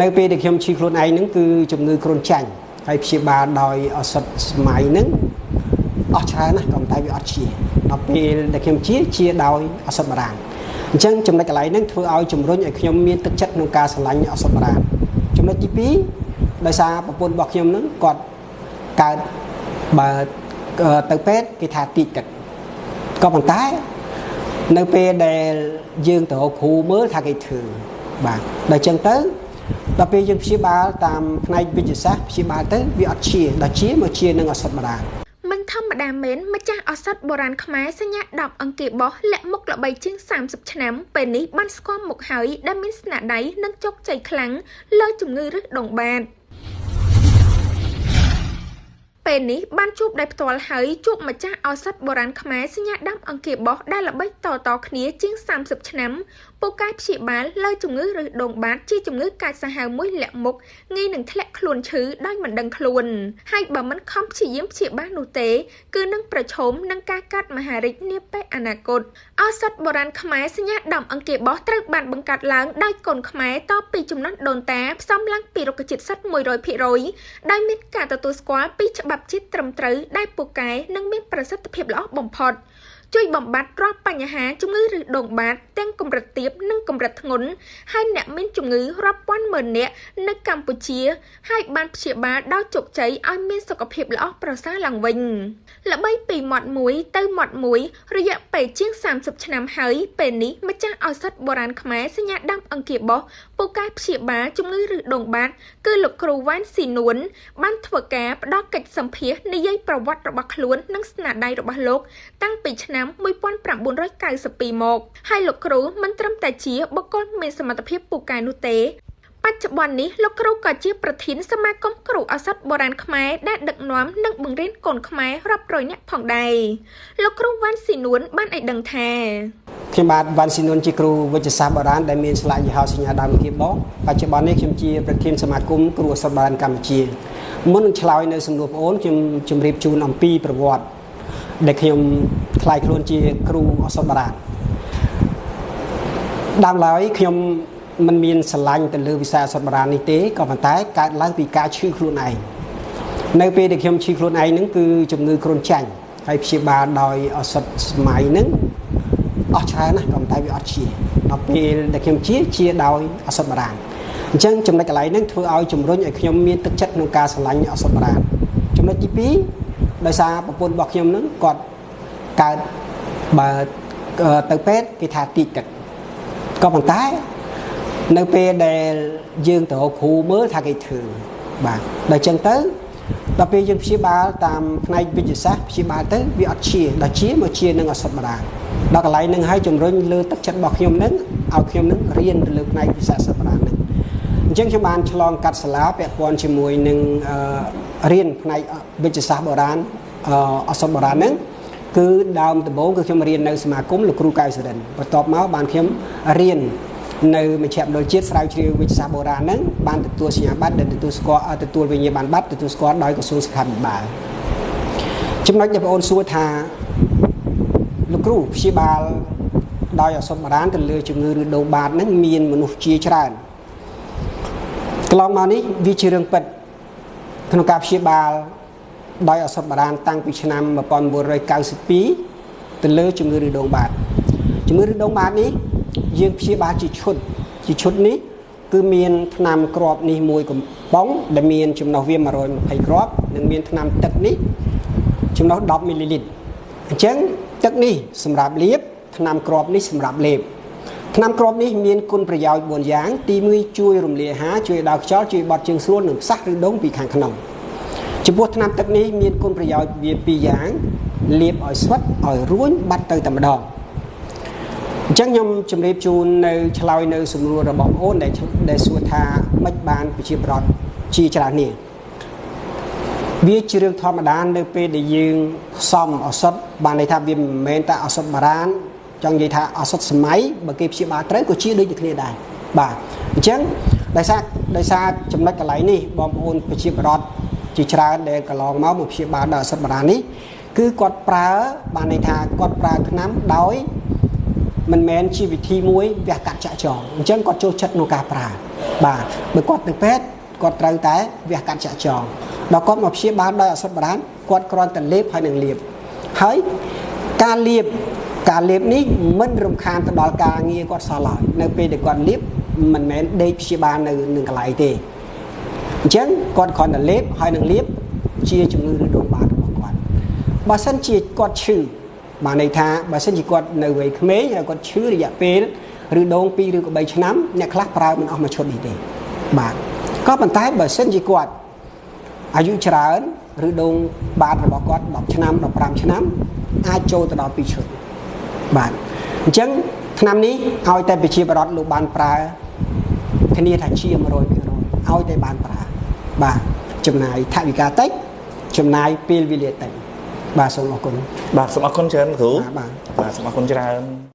ในปีเด็กខ្ញុំឈឺខ្លួនឯងហ្នឹងគឺជំងឺគ្រុនចាញ់ហើយព្យាបាលដោយឱសថសម័យហ្នឹងអស់ច្រើនណាស់ក៏តែវាអត់ជាដល់ពេលដែលខ្ញុំជាដោយឱសថបារាំងអញ្ចឹងចំណុចកន្លែងហ្នឹងធ្វើឲ្យជំរុញឲ្យខ្ញុំមានទឹកចិត្តក្នុងការស្រឡាញ់ឱសថបារាំងចំណុចទី2ដោយសារប្រពន្ធរបស់ខ្ញុំហ្នឹងគាត់កើតបើទៅពេទ្យគេថាទីទឹកក៏ប៉ុន្តែនៅពេលដែលយើងទៅរកគ្រូមើលថាគេធ្វើបាទដល់អញ្ចឹងទៅដល់ពេលយើងព្យាបាលតាមផ្នែកវិទ្យាសាស្ត្រព្យាបាលទៅវាអត់ជាដល់ជាមកជានឹងឱសថបារាំងមិនធម្មតាមែនម្ចាស់ឱសថបុរាណខ្មែរសញ្ញា10អង្គាបោះលាក់មុខល្បីជាង30ឆ្នាំពេលនេះបានស្គាល់មុខហើយដែលមានស្នាដៃនិងជោគជ័យខ្លាំងលើជំងឺរឹសដងបាតពេលនេះបានជួបដោយផ្ទាល់ហើយជួបម្ចាស់ឱសថបុរាណខ្មែរសញ្ញា10អង្គាបោះដែលល្បីតគ្នាជាង30ឆ្នាំពូកែព្យាបាលលើជំងឺរឹសដងបាតជាជំងឺកាចសាហាវមួយលាក់មុខងាយនឹងធ្លាក់ខ្លួនឈឺដោយមិនដឹងខ្លួនហើយបើមិនខំព្យាយាមព្យាបាលនោះទេគឺនឹងប្រឈមនឹងការកាត់មហារីកនាពេលអនាគតឱសថបុរាណខ្មែរសញ្ញា10អង្គាបោះត្រូវបានបង្កើតឡើងដោយកូនខ្មែរតពីចំនួនដូនតាផ្សំឡើងពីរុក្ខជាតិសុទ្ធ 100% ដោយមានការទទួលស្គាល់ពីច្បាប់ជាតិត្រឹមត្រូវដែលពូកែនិងមានប្រសិទ្ធភាពល្អបំផុតជួយបំបត្តិរាល់បញ្ហាជំងឺរឹសដងបាតទាំងកម្រិតទាបនិងកម្រិតធ្ងន់ហើយអ្នកមានជំងឺរាប់ពាន់ម៉ឺននាក់នៅកម្ពុជាហើយបានព្យាបាលដោយជោគជ័យឲ្យមានសុខភាពល្អប្រសើរឡើងវិញល្បីពីមាត់មួយទៅមាត់មួយរយៈពេលជាង30ឆ្នាំហើយពេលនេះម្ចាស់ឱសថបុរាណខ្មែរសញ្ញា10អង្គាបោះពូកែព្យាបាលជំងឺរឹសដងបាតគឺលោកគ្រូវ៉ាន់ស៊ីនួនបានធ្វើការផ្ដល់កិច្ចសម្ភាសន៍និយាយប្រវត្តិរបស់ខ្លួននិងស្នាដៃរបស់លោកតាំងពីឆ្នាំ1992មកហើយលោកគ្រូមិនត្រឹមតែជាបុគ្គលមានសមត្ថភាពពូកែនោះទេបច្ចុប្បន្ននេះលោកគ្រូក៏ជាប្រធានសមាគមគ្រូឱសថបុរាណខ្មែរដែលដឹកនាំនិងបង្រៀនកូនខ្មែររាប់រយនាក់ផងដែរលោកគ្រូវ៉ាន់ស៊ីនួនបានឲ្យដឹងថាខ្ញុំបាទវ៉ាន់ស៊ីនួនជាគ្រូវិទ្យាសាស្ត្របុរាណដែលមានស្លាកយីហោសញ្ញាដើមអង្គាបោះបច្ចុប្បន្ននេះខ្ញុំជាប្រធានសមាគមគ្រូឱសថបុរាណកម្ពុជាមុននឹងឆ្លើយនៅសំណួរបងអូនខ្ញុំជម្រាបជូនអំពីប្រវត្តិដែលខ្ញុំខ្លាយខ្លួនជាគ្រូឱសថបារាំងដើមឡើយខ្ញុំមិនមានស្រឡាញ់ទៅលើវិស័យឱសថបារាំងនេះទេក៏ប៉ុន្តែកើតឡើងពីការឈឺខ្លួនឯងនៅពេលដែលខ្ញុំឈឺខ្លួនឯងហ្នឹងគឺជំងឺគ្រុនចាញ់ហើយព្យាបាលដោយឱសថសម័យហ្នឹងអស់ច្រើនណាស់ក៏ប៉ុន្តែវាអត់ជាដល់ពេលដែលខ្ញុំជាដោយឱសថបារាំងអញ្ចឹងចំណុចកន្លែងហ្នឹងធ្វើឲ្យជំរុញឲ្យខ្ញុំមានទឹកចិត្តក្នុងការស្រឡាញ់ឱសថបារាំងចំណុចទី2ដោយសារប្រពន្ធរបស់ខ្ញុំហ្នឹងគាត់កើតបើទៅពេទ្យគេថាទីទឹកក៏ប៉ុន្តែនៅពេលដែលយើងទៅរកគ្រូមើលថាគេធ្វើបាទដល់អញ្ចឹងទៅដល់ពេលយើងព្យាបាលតាមផ្នែកវិទ្យាសាស្ត្រព្យាបាលទៅវាអត់ជាដល់ជាមកជានឹងឱសថបារាំងដល់កន្លែងហ្នឹងហើយជំរុញលើទឹកចិត្តរបស់ខ្ញុំហ្នឹងឲ្យខ្ញុំហ្នឹងរៀនទៅលើផ្នែកវិទ្យាសាស្ត្របារាំងហ្នឹងអញ្ចឹងខ្ញុំបានឆ្លងកាត់សាលាពាក់ព័ន្ធជាមួយនឹងរៀនផ្នែកវិទ្យាសាស្ត្របុរាណឱសថបុរាណហ្នឹងគឺដើមដំបូងគឺខ្ញុំរៀននៅសមាគមលោកគ្រូកៅសរិនបន្ទាប់មកបានខ្ញុំរៀននៅមជ្ឈមណ្ឌលជាតិស្រាវជ្រាវវិទ្យាសាស្ត្របុរាណហ្នឹងបានទទួលសញ្ញាបត្រដែលទទួលវិញ្ញាបនបត្រទទួលស្គាល់ដោយក្រសួងសុខាភិបាលចំណុចដែលបងអូនសួរថាលោកគ្រូព្យាបាលដោយឱសថបុរាណទៅលើជំងឺរឹសដងបាតហ្នឹងមានមនុស្សជាច្រើនកន្លងមកនេះវាជារឿងពិតក្នុងការព្យាបាលដោយឱសថបារាំងតាំងពីឆ្នាំ1992ទៅលើជំងឺរឹសដងបាតជំងឺរឹសដងបាតនេះយើងព្យាបាលជាឈុតនេះគឺមានថ្នាំគ្រាប់នេះមួយកំប៉ុងដែលមានចំណុះវា120គ្រាប់និងមានថ្នាំទឹកនេះចំណុះ10មីលីលីត្រអញ្ចឹងទឹកនេះសម្រាប់លាបថ្នាំគ្រាប់នេះសម្រាប់លេបថ្នាំគ្រាប់នេះមានគុណប្រយោជន៍4យ៉ាងទី1ជួយរំលាយអាហារជួយដោតខ្យល់ជួយបត់ជើងស្រួលនិងផ្សះឬដុំពីខាងក្នុងចំពោះថ្នាំទឹកនេះមានគុណប្រយោជន៍វា2យ៉ាងលាបឲ្យស្វិតឲ្យរួញបាត់ទៅតែម្ដងអញ្ចឹងខ្ញុំជម្រាបជូននៅឆ្លើយនៅសំណួររបស់បងអូនដែលសួរថាមិនបានប្រជាប្រដ្ឋជាច្រើននេះវាជារឿងធម្មតានៅពេលដែលយើងផ្សំឱសថបានន័យថាវាមិនមែនតែឱសថបារាណចង់និយាយថាឱសថសម័យបើគេព្យាបាលត្រូវក៏ជាដូចគ្នាដែរបាទអញ្ចឹងដោយសារចំណុចកន្លែងនេះបងប្អូនប្រជាប្រដ្ឋជាច្រើនដែលកន្លងមកព្យាបាលដោយឱសថបារាណនេះគឺគាត់ប្រើបានន័យថាគាត់ប្រើថ្នាំដោយ mình men chi vị thi muối vẽ cắt chạ tròn chân còn trôi chất nô cà pra bà bởi quạt từng pet quạt trâu té vẽ cắt chạ tròn đó có một chiếc bán đôi ở xuất bán quạt con tận liếp hay đừng liếp hỡi ca liếp ní mình rung khan từ đó ca nghe quạt xả lại nơi về để quạt liếp mình men đây chiếc bán nơi đừng cái lại thì chân quạt còn tận liếp hay đừng liếp chia chúng người đồn bán của quạt bà sân chia quạt trừ bà này tha bà sẽ chỉ quạt nơi về mấy là quạt chứa để dẹp phê rư đông pi rư có 7 năm nhạc khác prao mìnhเอามาชดดีๆbàก็bàn tay bà sẽ chỉ quạtอายุច្រើន rư đông bà rồi quạt 10 năm 15 năm ai trôi từ đó pi chốt bà chẳng năm ní ao tay bị chia bà đọt lục bàn prao cái này thành chia mà rồi ao tay bàn prao bà chùm này thay vì cả tết chùm này pi vi liệt tết bà sống ở cùng បាទសូមអរគុណច្រើនគ្រូ បាទ បាទសូមអរគុណច្រើន